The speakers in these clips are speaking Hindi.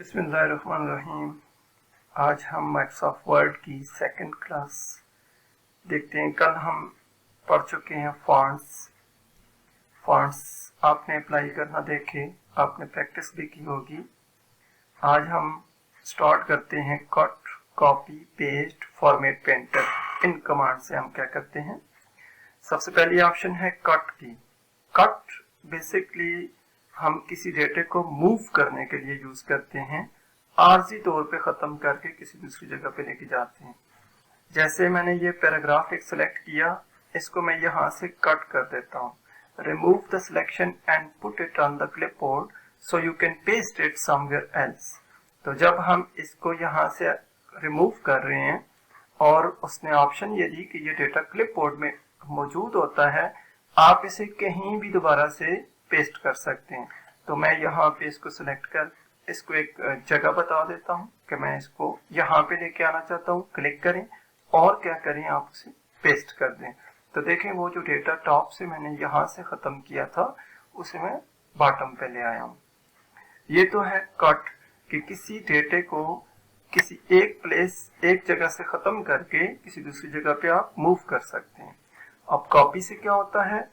बिस्मिल्लाहिर्रहमानिर्रहीम। आज हम माइक्रोसॉफ्ट वर्ड की सेकंड क्लास देखते हैं। कल हम पढ़ चुके हैं फॉन्ट्स आपने अप्लाई करना देखे, आपने प्रैक्टिस भी की होगी। आज हम स्टार्ट करते हैं cut, copy, paste, format, painter. In command से हम क्या करते हैं। सबसे पहली ऑप्शन है कट की। कट बेसिकली हम किसी डेटे को मूव करने के लिए यूज करते हैं, आर्जी तौर पे खत्म करके किसी दूसरी जगह पे लेके जाते हैं। जैसे मैंने ये पैराग्राफ एक सिलेक्ट किया, इसको मैं यहाँ से कट कर देता हूँ। Remove the selection and put it on the clipboard so you can paste it somewhere else. तो जब हम इसको यहाँ से रिमूव कर रहे हैं और उसने ऑप्शन ये दी कि ये डेटा क्लिपबोर्ड में मौजूद होता है, आप इसे कहीं भी दोबारा से पेस्ट कर सकते हैं। तो मैं यहाँ पे इसको सिलेक्ट कर इसको एक जगह बता देता हूँ कि मैं इसको यहाँ पे लेके आना चाहता हूँ। क्लिक करें और क्या करें, आप उसे पेस्ट कर दें। तो देखें वो जो डेटा टॉप से मैंने यहाँ से खत्म किया था उसे मैं बॉटम पे ले आया हूँ। ये तो है कट कि किसी डेटे को किसी एक जगह से खत्म करके किसी दूसरी जगह पे आप मूव कर सकते हैं। अब कॉपी से क्या होता है,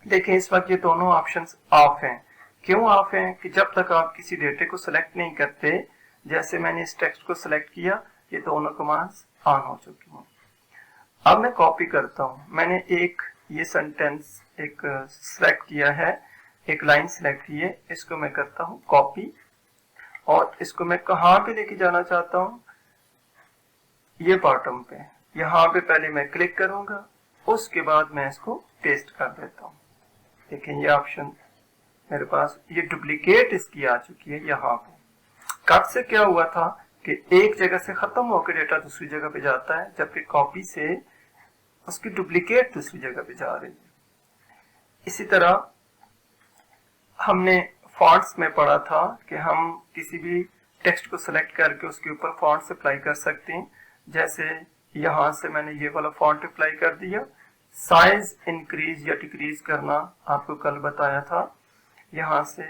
देखें इस वक्त ये दोनों ऑप्शंस ऑफ हैं। क्यों ऑफ हैं कि जब तक आप किसी डेटे को सिलेक्ट नहीं करते, जैसे मैंने इस टेक्स्ट को सिलेक्ट किया, ये दोनों कमांड्स ऑन हो चुकी हैं। अब मैं कॉपी करता हूं। मैंने ये सेंटेंस एक सिलेक्ट किया है, एक लाइन सिलेक्ट की है, इसको मैं करता हूं कॉपी और इसको मैं कहां पे लेके जाना चाहता हूं, ये बॉटम पे। यहां पे पहले मैं क्लिक करूंगा, उसके बाद मैं इसको पेस्ट कर देता हूं। देखें ये ऑप्शन मेरे पास, ये डुप्लीकेट इसकी आ चुकी है यहाँ पे। कट से क्या हुआ था कि एक जगह से खत्म होकर डेटा दूसरी जगह पे जाता है, जबकि कॉपी से उसकी डुप्लीकेट दूसरी जगह पे जा रही है। इसी तरह हमने फॉन्ट्स में पढ़ा था कि हम किसी भी टेक्स्ट को सिलेक्ट करके उसके ऊपर फॉन्ट्स अप्लाई कर सकते हैं। जैसे यहाँ से मैंने ये वाला फॉन्ट अप्लाई कर दिया। साइज इंक्रीज या डिक्रीज करना आपको कल बताया था। यहाँ से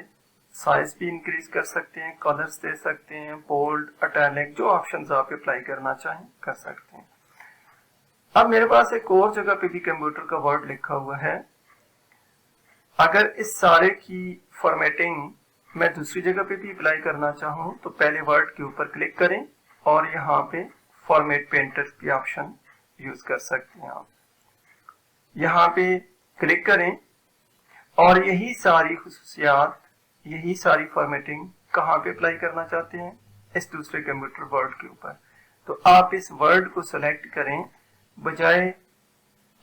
साइज भी इंक्रीज कर सकते हैं, कलर्स दे सकते हैं, बोल्ड, इटैलिक, जो ऑप्शंस आप अप्लाई करना चाहें कर सकते हैं। अब मेरे पास एक और जगह पे भी कंप्यूटर का वर्ड लिखा हुआ है। अगर इस सारे की फॉर्मेटिंग मैं दूसरी जगह पे भी अप्लाई करना चाहूँ तो पहले वर्ड के ऊपर क्लिक करें और यहाँ पे फॉर्मेट पेंटर की ऑप्शन यूज कर सकते हैं। आप यहाँ पे क्लिक करें और यही सारी खुसूसियात, यही सारी फॉर्मेटिंग कहाँ पे अप्लाई करना चाहते हैं, इस दूसरे कंप्यूटर वर्ड के ऊपर। तो आप इस वर्ड को सिलेक्ट करें, बजाय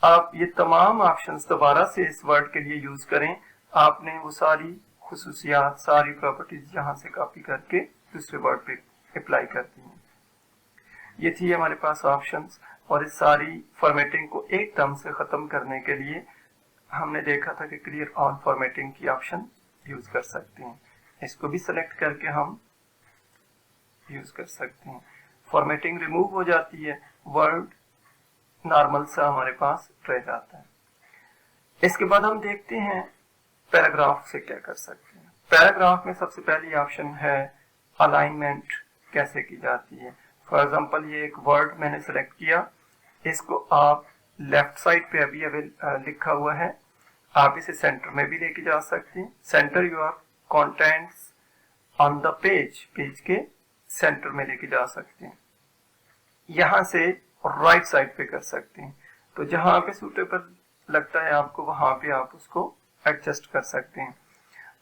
आप ये तमाम ऑप्शंस दोबारा से इस वर्ड के लिए यूज करें। आपने वो सारी खुसूसियात, सारी प्रॉपर्टीज यहाँ से कॉपी करके दूसरे वर्ड पे अप्लाई कर दी हैं। ये थी हमारे पास ऑप्शंस, और इस सारी फॉर्मेटिंग को एकदम से खत्म करने के लिए हमने देखा था कि क्लियर ऑल फॉर्मेटिंग की ऑप्शन यूज कर सकते हैं। इसको भी सिलेक्ट करके हम यूज कर सकते हैं। फॉर्मेटिंग रिमूव हो जाती है, वर्ड नॉर्मल सा हमारे पास रह जाता है। इसके बाद हम देखते हैं पैराग्राफ से क्या कर सकते हैं। पैराग्राफ में सबसे पहली ऑप्शन है अलाइनमेंट कैसे की जाती है। फॉर एग्जाम्पल ये एक वर्ड मैंने सिलेक्ट किया, इसको आप लेफ्ट साइड पे अभी लिखा हुआ है, आप इसे सेंटर में भी लेके जा सकते हैं। Centre your contents on the page, page के सेंटर में लेके जा सकते हैं। यहां से राइट साइड पे कर सकते हैं। तो जहां पे सूटेबल लगता है आपको, वहां पे आप उसको एडजस्ट कर सकते हैं।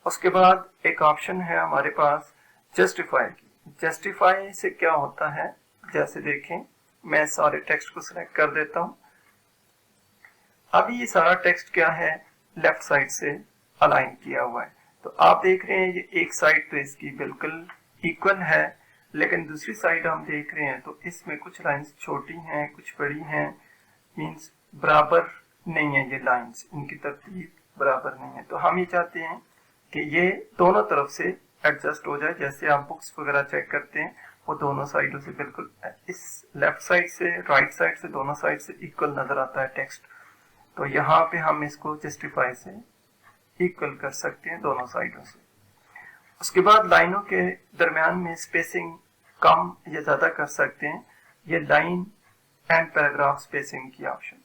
उसके बाद एक ऑप्शन है हमारे पास जस्टिफाई की। जस्टिफाई से क्या होता है, जैसे देखें मैं सारे टेक्स्ट को सिलेक्ट कर देता हूं। अभी ये सारा टेक्स्ट क्या है, लेफ्ट साइड से अलाइन किया हुआ है। तो आप देख रहे हैं ये एक साइड तो इसकी बिल्कुल इक्वल है, लेकिन दूसरी साइड हम देख रहे हैं तो इसमें कुछ लाइंस छोटी हैं, कुछ बड़ी हैं, मींस बराबर नहीं है। ये लाइंस, इनकी तरतीब बराबर नहीं है। तो हम ये चाहते हैं कि ये दोनों तरफ से एडजस्ट हो जाए। जैसे आप बुक्स वगैरह चेक करते हैं, वो दोनों साइडों से बिल्कुल, इस लेफ्ट साइड से राइट साइड से दोनों साइड से इक्वल नजर आता है टेक्स्ट। तो यहाँ पे हम इसको जस्टिफाई से इक्वल कर सकते हैं दोनों साइडों से। उसके बाद लाइनों के दरमियान में स्पेसिंग कम या ज़्यादा कर सकते हैं। ये लाइन एंड पैराग्राफ स्पेसिंग की ऑप्शन।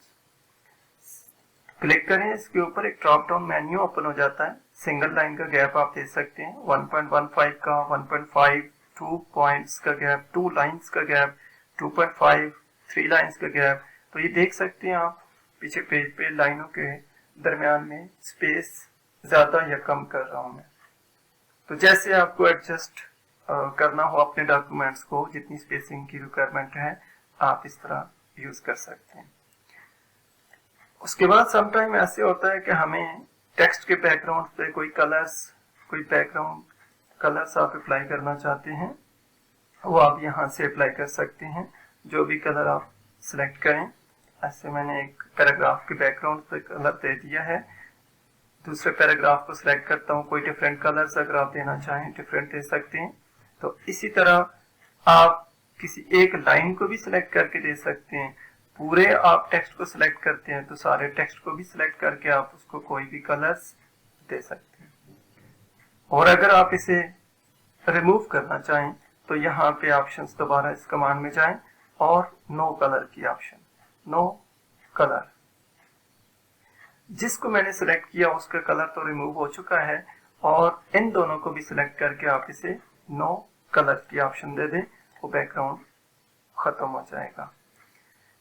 क्लिक करें इसके ऊपर, एक ड्रॉप डाउन मेन्यू ओपन हो जाता है। सिंगल लाइन का गैप आप दे सकते हैं 1.15 का, 1.5, 2 पॉइंट्स का गैप, 2 लाइन्स का गैप, 2.5, 3 लाइन्स का गैप। तो ये देख सकते हैं आप पीछे पेज पे लाइनों के दरमियान में स्पेस ज़्यादा या कम कर रहा हूँ मैं। तो जैसे आपको एडजस्ट करना हो अपने डॉक्यूमेंट्स को, जितनी स्पेसिंग की रिक्वायरमेंट है, आप इस तरह यूज कर सकते हैं। उसके बाद समटाइम ऐसे होता है कि हमें टेक्स्ट के बैकग्राउंड पे कोई बैकग्राउंड कलर्स आप अप्लाई करना चाहते हैं, वो आप यहाँ से अप्लाई कर सकते हैं। जो भी कलर आप सिलेक्ट करें। ऐसे मैंने एक पैराग्राफ के बैकग्राउंड पे कलर दे दिया है। दूसरे पैराग्राफ को सिलेक्ट करता हूँ, कोई डिफरेंट कलर्स अगर आप देना चाहें डिफरेंट दे सकते हैं। तो इसी तरह आप किसी एक लाइन को भी सिलेक्ट करके दे सकते हैं। पूरे आप टेक्स्ट को सिलेक्ट करते हैं तो सारे टेक्स्ट को भी सिलेक्ट करके आप उसको कोई भी कलर्स दे सकते हैं। और अगर आप इसे रिमूव करना चाहें तो यहाँ पे ऑप्शंस दोबारा इस कमांड में जाएं और नो कलर की ऑप्शन, नो कलर, जिसको मैंने सिलेक्ट किया उसका कलर तो रिमूव हो चुका है, और इन दोनों को भी सिलेक्ट करके आप इसे नो कलर की ऑप्शन दे दें, वो बैकग्राउंड खत्म हो जाएगा।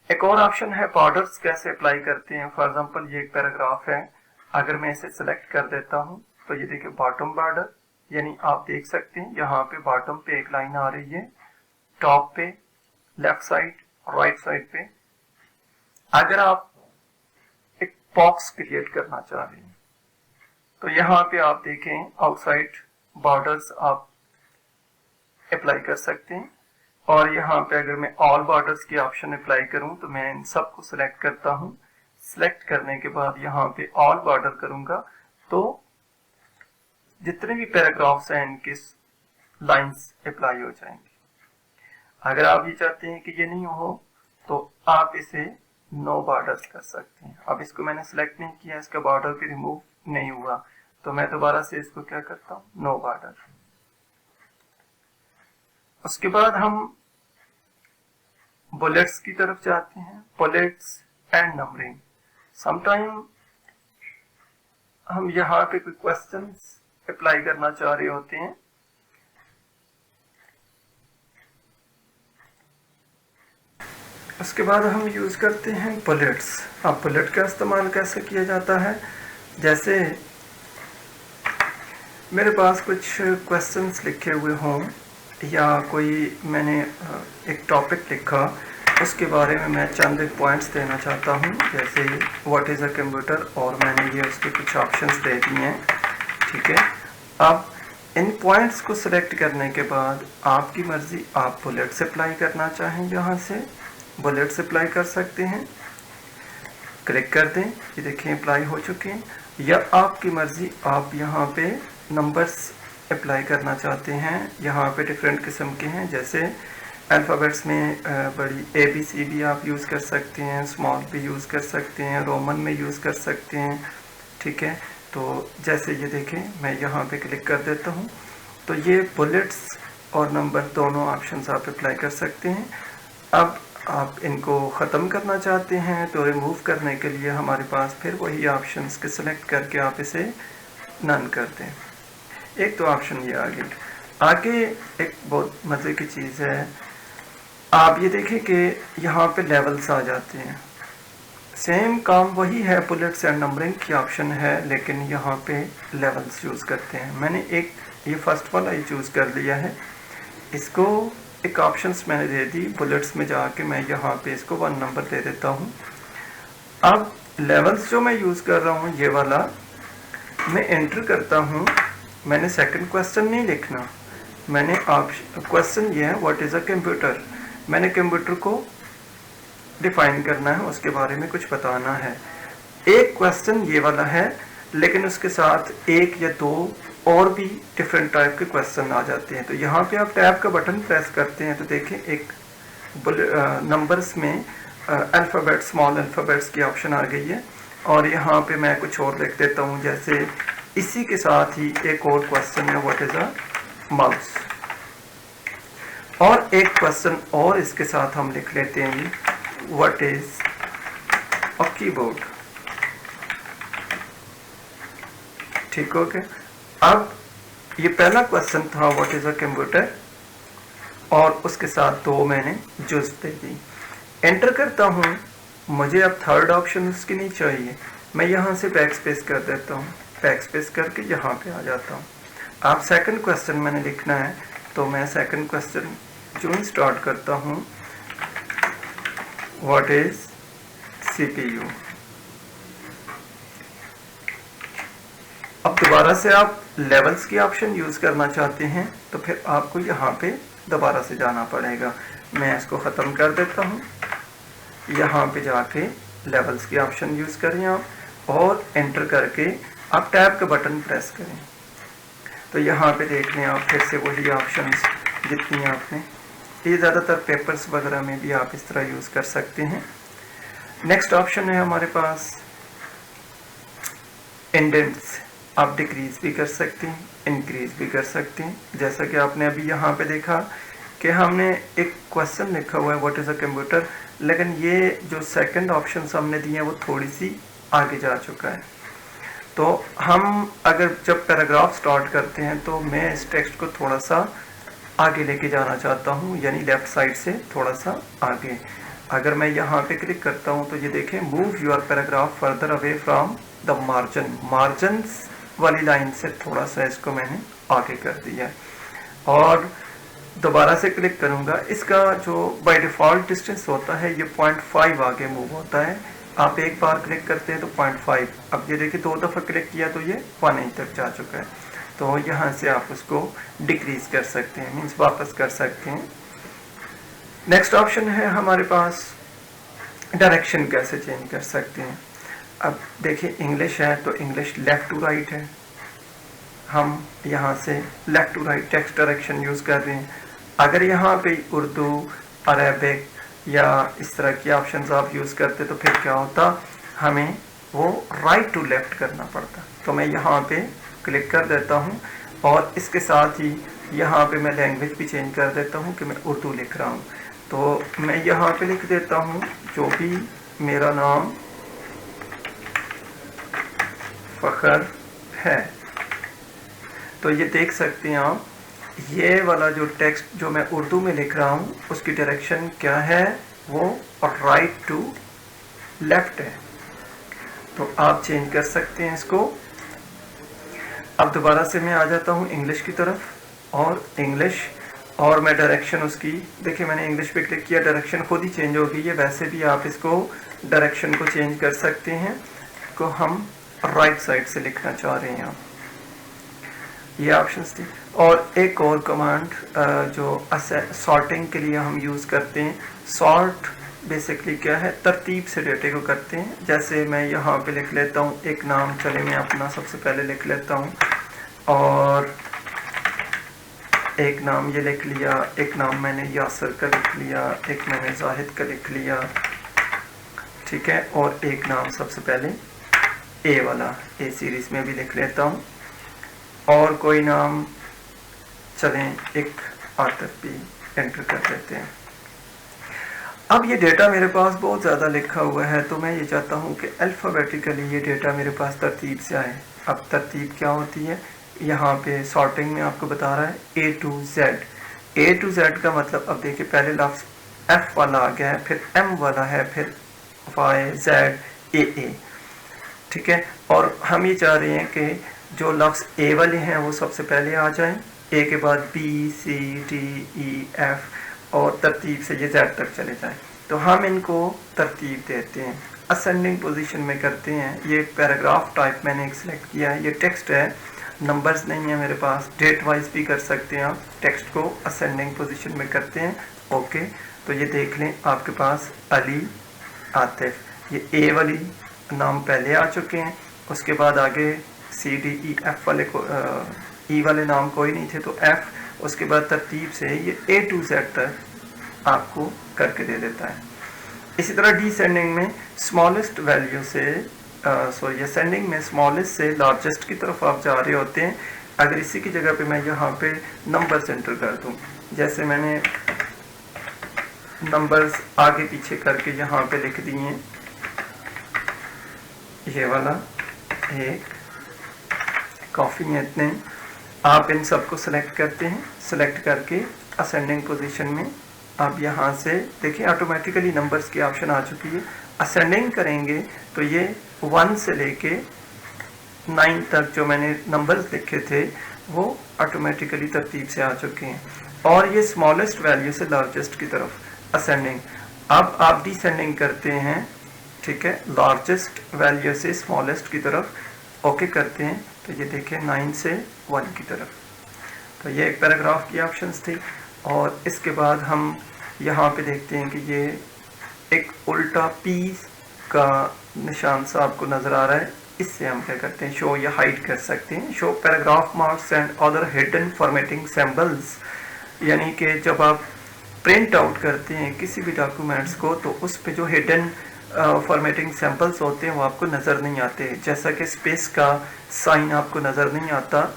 एक और ऑप्शन है बॉर्डर्स कैसे अप्लाई करते हैं। फॉर एग्जांपल ये एक पैराग्राफ है, अगर मैं इसे सिलेक्ट कर देता हूं तो ये देखिए बॉटम बॉर्डर, यानी आप देख सकते हैं यहाँ पे बॉटम पे एक लाइन आ रही है, टॉप पे, लेफ्ट साइड, राइट साइड पे। अगर आप एक बॉक्स क्रिएट करना चाह रहे हैं तो यहाँ पे आप देखें आउटसाइड बॉर्डर्स आप अप्लाई कर सकते हैं। और यहाँ पे अगर मैं ऑल बॉर्डर्स की ऑप्शन अप्लाई करूं तो मैं इन सबको सिलेक्ट करता हूं। सिलेक्ट करने के बाद यहाँ पे ऑल बॉर्डर करूंगा तो जितने भी पैराग्राफ्स हैं इनकी लाइंस अप्लाई हो जाएंगी। अगर आप ये चाहते हैं कि ये नहीं हो तो आप इसे नो बॉर्डर्स कर सकते हैं। अब इसको मैंने सिलेक्ट नहीं किया, इसका बॉर्डर भी रिमूव नहीं हुआ, तो मैं दोबारा से इसको क्या करता हूँ, नो बॉर्डर। उसके बाद हम बुलेट्स की तरफ जाते हैं, बुलेट्स एंड नंबरिंग। समटाइम हम यहाँ पे कोई क्वेश्चंस अप्लाई करना चाह रहे होते हैं, उसके बाद हम यूज करते हैं बुलेट्स। अब बुलेट का इस्तेमाल कैसे किया जाता है, जैसे मेरे पास कुछ क्वेश्चंस लिखे हुए हों या कोई मैंने एक टॉपिक लिखा, उसके बारे में मैं चंद पॉइंट्स देना चाहता हूँ, जैसे व्हाट इज़ अ कंप्यूटर, और मैंने ये उसके कुछ ऑप्शंस दे दिए हैं। ठीक है, अब इन पॉइंट्स को सिलेक्ट करने के बाद आपकी मर्जी, आप बुलेट्स अप्लाई करना चाहें यहाँ से बुलेट्स अप्लाई कर सकते हैं। क्लिक कर दें, ये देखिए अप्लाई हो चुके हैं। या आपकी मर्जी, आप यहाँ पे नंबर्स अप्लाई करना चाहते हैं, यहाँ पे डिफरेंट किस्म के हैं, जैसे अल्फ़ाबेट्स में बड़ी ABC भी आप यूज़ कर सकते हैं, स्मॉल भी यूज़ कर सकते हैं, रोमन में यूज़ कर सकते हैं। ठीक है, तो जैसे ये देखें मैं यहाँ पे क्लिक कर देता हूँ तो ये बुलेट्स और नंबर दोनों ऑप्शंस आप अप्लाई कर सकते हैं। अब आप इनको ख़त्म करना चाहते हैं तो रिमूव करने के लिए हमारे पास फिर वही ऑप्शंस के सिलेक्ट करके आप इसे नन कर दें। एक तो ऑप्शन ये आगे एक बहुत मज़े की चीज़ है, आप ये देखें कि यहाँ पे लेवल्स आ जाते हैं। सेम काम वही है, बुलेट्स एंड नंबरिंग की ऑप्शन है, लेकिन यहाँ पे लेवल्स यूज़ करते हैं। मैंने एक ये फर्स्ट वाला ही चूज़ कर लिया है, इसको एक ऑप्शंस मैंने दे दी, बुलेट्स में जाके मैं यहाँ पे इसको 1 नंबर दे देता हूँ। अब लेवल्स जो मैं यूज़ कर रहा हूँ ये वाला मैं एंटर करता हूँ। मैंने सेकंड क्वेश्चन नहीं लिखना, मैंने क्वेश्चन ये है व्हाट इज़ अ कंप्यूटर। मैंने कंप्यूटर को डिफाइन करना है, उसके बारे में कुछ बताना है। एक क्वेश्चन ये वाला है, लेकिन उसके साथ एक या दो और भी डिफरेंट टाइप के क्वेश्चन आ जाते हैं। तो यहाँ पे आप टैब का बटन प्रेस करते हैं तो देखें एक नंबर्स में अल्फ़ाबेट, स्मॉल अल्फ़ाबेट्स की ऑप्शन आ गई है। और यहाँ पे मैं कुछ और लिख देता हूँ, जैसे इसी के साथ ही एक और क्वेश्चन है, व्हाट इज अ माउस। और एक क्वेश्चन और इसके साथ हम लिख लेते हैं, व्हाट इज अ कीबोर्ड। ठीक हो गया। अब ये पहला क्वेश्चन था व्हाट इज अ कंप्यूटर, और उसके साथ दो मैंने जुज दे दी। एंटर करता हूँ, मुझे अब थर्ड ऑप्शन उसकी नहीं चाहिए, मैं यहाँ से बैक स्पेस कर देता हूँ, बैक स्पेस करके यहाँ पे आ जाता हूँ। आप सेकंड क्वेश्चन मैंने लिखना है, तो मैं सेकंड क्वेश्चन जो ही स्टार्ट करता हूँ, व्हाट इज CPU। अब दोबारा से आप लेवल्स की ऑप्शन यूज करना चाहते हैं तो फिर आपको यहाँ पे दोबारा से जाना पड़ेगा। मैं इसको ख़त्म कर देता हूँ, यहाँ पे जाके लेवल्स की ऑप्शन यूज करें आप, और एंटर करके आप टैब का बटन प्रेस करें। तो यहाँ पे देख लें आप फिर से वही ऑप्शंस जितनी आपने, ये ज़्यादातर पेपर्स वगैरह में भी आप इस तरह यूज़ कर सकते हैं। नेक्स्ट ऑप्शन है हमारे पास इंडेंट्स, आप डिक्रीज भी कर सकते हैं, इंक्रीज भी कर सकते हैं। जैसा कि आपने अभी यहाँ पे देखा कि हमने एक क्वेश्चन लिखा हुआ है व्हाट इज़ अ कंप्यूटर, लेकिन ये जो सेकंड ऑप्शन हमने दिए हैं वो थोड़ी सी आगे जा चुका है। तो हम अगर जब पैराग्राफ स्टार्ट करते हैं तो मैं इस टेक्स्ट को थोड़ा सा आगे लेके जाना चाहता हूँ, यानी लेफ्ट साइड से थोड़ा सा आगे। अगर मैं यहाँ पे क्लिक करता हूँ तो ये देखें, move your paragraph further away from the margin, margins वाली लाइन से थोड़ा सा इसको मैंने आगे कर दिया है। और दोबारा से क्लिक करूँगा, इसका जो बाय डिफ़ॉल्ट डिस्टेंस होता है ये 0.5 आगे मूव होता है। आप एक बार क्लिक करते हैं तो 0.5, अब ये देखिए 2 दफ़ा क्लिक किया तो ये 1 इंच तक जा चुका है। तो यहाँ से आप उसको डिक्रीज कर सकते हैं, मीन्स वापस कर सकते हैं। नेक्स्ट ऑप्शन है हमारे पास डायरेक्शन कैसे चेंज कर सकते हैं। अब देखिए इंग्लिश है तो इंग्लिश लेफ़्ट टू राइट है, हम यहाँ से left to right text direction use कर रहे हैं। अगर यहाँ पे उर्दू, अरबिक या इस तरह की ऑप्शंस आप यूज़ करते तो फिर क्या होता, हमें वो राइट टू लेफ़्ट करना पड़ता। तो मैं यहाँ पे क्लिक कर देता हूँ, और इसके साथ ही यहाँ पे मैं लैंग्वेज भी चेंज कर देता हूँ कि मैं उर्दू लिख रहा हूँ। तो मैं यहाँ पे लिख देता हूँ जो भी मेरा नाम फ़खर है। तो ये देख सकते हैं आप, ये वाला जो टेक्स्ट जो मैं उर्दू में लिख रहा हूँ उसकी डायरेक्शन क्या है, वो राइट टू लेफ्ट है। तो आप चेंज कर सकते हैं इसको। अब दोबारा से मैं आ जाता हूँ इंग्लिश की तरफ, और इंग्लिश, और मैं डायरेक्शन उसकी, देखिए मैंने इंग्लिश पे क्लिक किया, डायरेक्शन खुद ही चेंज हो गई है। वैसे भी आप इसको डायरेक्शन को चेंज कर सकते हैं, को हम राइट साइड से लिखना चाह रहे हैं, ये ऑप्शंस थी। और एक और कमांड जो सॉर्टिंग के लिए हम यूज़ करते हैं, सॉर्ट बेसिकली क्या है, तरतीब से डेटे को करते हैं। जैसे मैं यहाँ पे लिख लेता हूँ एक नाम, चले मैं अपना सबसे पहले लिख लेता हूँ, और एक नाम ये लिख लिया, एक नाम मैंने यासर का लिख लिया, एक मैंने जाहिद का लिख लिया, ठीक है। और एक नाम सबसे पहले ए वाला, ए सीरीज़ में भी लिख लेता हूँ, और कोई नाम चलें एक आतिफ भी एंटर कर देते हैं। अब ये डेटा मेरे पास बहुत ज़्यादा लिखा हुआ है, तो मैं ये चाहता हूँ कि अल्फ़ाबेटिकली ये डेटा मेरे पास तरतीब से आए। अब तरतीब क्या होती है, यहाँ पे सॉर्टिंग में आपको बता रहा है A to Z। A to Z का मतलब, अब देखिए पहले लफ्ज़ F वाला आ गया है, फिर M वाला है, फिर Y Z A A, ठीक है। और हम ये चाह रहे हैं कि जो लफ्ज़ A वाले हैं वो सबसे पहले आ जाएं, A के बाद B C D E F, और तरतीब से ये Z तक चले जाएं। तो हम इनको तरतीब देते हैं, असेंडिंग पोजीशन में करते हैं। ये पैराग्राफ टाइप मैंने एक सिलेक्ट किया है, ये टेक्स्ट है, नंबर्स नहीं है मेरे पास, डेट वाइज भी कर सकते हैं आप। टेक्स्ट को असेंडिंग पोजीशन में करते हैं, ओके। तो ये देख लें आपके पास अली आतिफ, ये ए वाली नाम पहले आ चुके हैं, उसके बाद आगे सी डी ई एफ वाले को ई वाले नाम कोई नहीं थे तो एफ, उसके बाद तरतीब से ये ए टू जेड तक आपको करके दे देता है। इसी तरह डिसेंडिंग में स्मॉलेस्ट वैल्यू से सॉरी असेंडिंग में स्मॉलेस्ट से लार्जेस्ट की तरफ आप जा रहे होते हैं। अगर इसी की जगह पे मैं यहाँ पे नंबर्स एंटर कर दूँ, जैसे मैंने नंबर्स आगे पीछे करके यहाँ पे लिख दिए हैं, ये वाला एक, कॉफ़ी में इतने, आप इन सबको सेलेक्ट करते हैं। सेलेक्ट करके असेंडिंग पोजीशन में आप यहाँ से देखिए ऑटोमेटिकली नंबर्स की ऑप्शन आ चुकी है। असेंडिंग करेंगे तो ये 1 से लेके 9 तक जो मैंने नंबर्स लिखे थे वो ऑटोमेटिकली तरतीब से आ चुके हैं, और ये स्मॉलेस्ट वैल्यू से लार्जेस्ट की तरफ असेंडिंग। अब आप डिसेंडिंग करते हैं, ठीक है, लार्जेस्ट वैल्यू से स्मॉलेस्ट की तरफ ओके करते हैं, तो ये देखिए 9 से 1 की तरफ। तो ये एक पैराग्राफ की ऑप्शंस थी। और इसके बाद हम यहाँ पे देखते हैं कि ये एक उल्टा पी का निशान सा आपको नज़र आ रहा है। इससे हम क्या करते हैं, शो या हाइड कर सकते हैं। Show paragraph marks and other hidden formatting symbols, यानी कि जब आप प्रिंट आउट करते हैं किसी भी डॉक्यूमेंट्स को तो उस पे जो हिडन फॉर्मेटिंग सैम्पल्स होते हैं वो आपको नज़र नहीं आते। जैसा कि स्पेस का साइन आपको नज़र नहीं आता,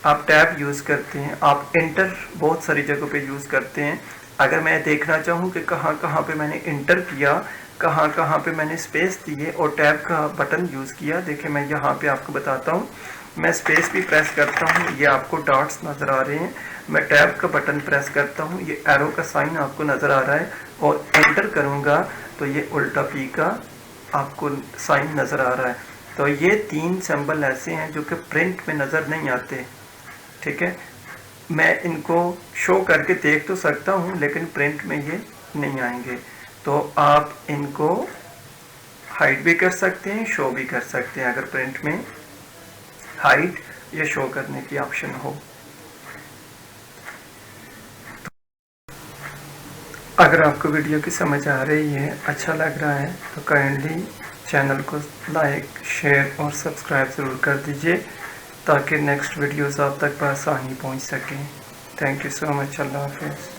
आप टैब यूज़ करते हैं, आप इंटर बहुत सारी जगहों पे यूज़ करते हैं। अगर मैं देखना चाहूँ कि कहाँ कहाँ पे मैंने इंटर किया, कहाँ कहाँ पे मैंने स्पेस दिए और टैब का बटन यूज़ किया, देखिए मैं यहाँ पे आपको बताता हूँ। मैं स्पेस भी प्रेस करता हूँ, ये आपको डॉट्स नज़र आ रहे हैं। मैं टैब का बटन प्रेस करता हूँ, ये एरो का साइन आपको नज़र आ रहा है, और एंटर करूँगा तो ये उल्टा पी का आपको साइन नज़र आ रहा है। तो ये 3 सिंबल ऐसे हैं जो कि प्रिंट में नज़र नहीं आते, ठीक है। मैं इनको शो करके देख तो सकता हूँ लेकिन प्रिंट में ये नहीं आएंगे। तो आप इनको हाइड भी कर सकते हैं, शो भी कर सकते हैं, अगर प्रिंट में हाइड या शो करने की ऑप्शन हो। अगर आपको वीडियो की समझ आ रही है, अच्छा लग रहा है, तो काइंडली चैनल को लाइक, शेयर और सब्सक्राइब ज़रूर कर दीजिए ताकि नेक्स्ट वीडियोस आप तक बआसानी पहुंच सकें। Thank you so much. अल्लाह हाफ़िज़।